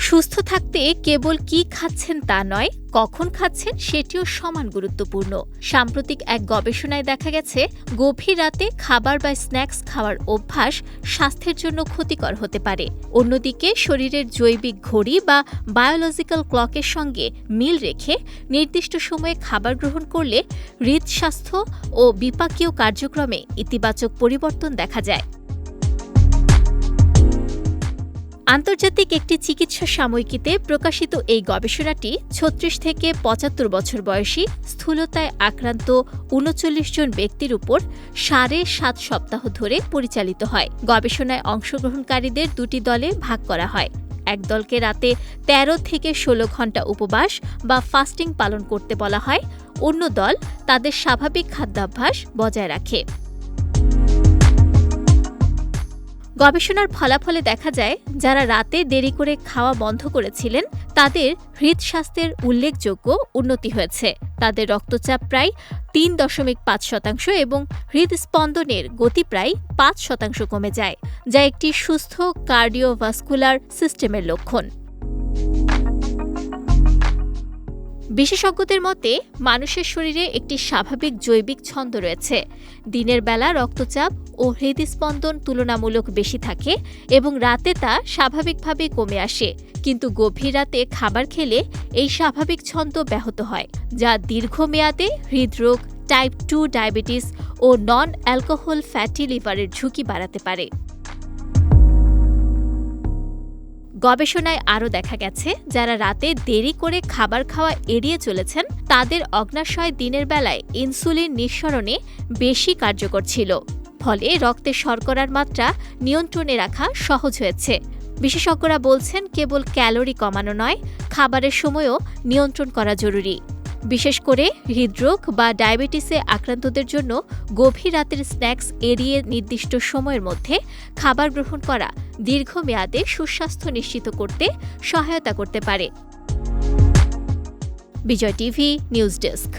সুস্থ থাকতে কেবল কি খাচ্ছেন তা নয়, কখন খাচ্ছেন সেটিও সমান গুরুত্বপূর্ণ। সাম্প্রতিক এক গবেষণায় দেখা গেছে, গভীর রাতে খাবার বা স্ন্যাক্স খাওয়ার অভ্যাস স্বাস্থ্যের জন্য ক্ষতিকর হতে পারে। অন্যদিকে শরীরের জৈবিক ঘড়ি বা বায়োলজিক্যাল ক্লকের সঙ্গে মিল রেখে নির্দিষ্ট সময়ে খাবার গ্রহণ করলে হৃদস্বাস্থ্য ও বিপাকীয় কার্যক্রমে ইতিবাচক পরিবর্তন দেখা যায়। আন্তর্জাতিক একটি চিকিৎসা সাময়িকীতে প্রকাশিত এই গবেষণাটি ৩৬ থেকে ৭৫ বছর বয়সী স্থূলতায় আক্রান্ত ৩৯ জন ব্যক্তির উপর ৭.৫ সপ্তাহ ধরে পরিচালিত হয়। গবেষণায় অংশগ্রহণকারীদের দুটি দলে ভাগ করা হয়। এক দলকে রাতে ১৩ থেকে ১৬ ঘণ্টা উপবাস বা ফাস্টিং পালন করতে বলা হয়, অন্য দল তাদের স্বাভাবিক খাদ্যাভ্যাস বজায় রাখে। গবেষণার ফলাফলে দেখা যায়, যারা রাতে দেরি করে খাওয়া বন্ধ করেছিলেন তাদের হৃদস্বাস্থ্যের উল্লেখযোগ্য উন্নতি হয়েছে। তাদের রক্তচাপ প্রায় ৩.৫% এবং হৃদস্পন্দনের গতি প্রায় ৫% কমে যায়, যা একটি সুস্থ কার্ডিওভাস্কুলার সিস্টেমের লক্ষণ। বিশেষজ্ঞদের মতে, মানুষের শরীরে একটি স্বাভাবিক জৈবিক ছন্দ রয়েছে। দিনের বেলা রক্তচাপ ও হৃদস্পন্দন তুলনামূলক বেশি থাকে এবং রাতে তা স্বাভাবিকভাবে কমে আসে। কিন্তু গভীর রাতে খাবার খেলে এই স্বাভাবিক ছন্দ ব্যাহত হয়, যা দীর্ঘমেয়াদে হৃদরোগ, টাইপ 2 ডায়াবেটিস ও নন অ্যালকোহল ফ্যাটি লিভারের ঝুঁকি বাড়াতে পারে। গবেষণায় আরও দেখা গেছে, যারা রাতে দেরি করে খাবার খাওয়া এড়িয়ে চলেছেন তাদের অগ্ন্যাশয় দিনের বেলায় ইনসুলিন নিঃসরণে বেশি কার্যকর ছিল। ফলে রক্তে শর্করার মাত্রা নিয়ন্ত্রণে রাখা সহজ হয়েছে। বিশেষজ্ঞরা বলছেন, কেবল ক্যালোরি কমানো নয়, খাবারের সময়ও নিয়ন্ত্রণ করা জরুরি। বিশেষ করে হৃদরোগ বা ডায়াবেটিসে আক্রান্তদের জন্য গভীর রাতের স্ন্যাক্স এড়িয়ে নির্দিষ্ট সময়ের মধ্যে খাবার গ্রহণ করা দীর্ঘমেয়াদে সুস্বাস্থ্য নিশ্চিত করতে সহায়তা করতে পারে। বিজয় টিভি নিউজ ডেস্ক।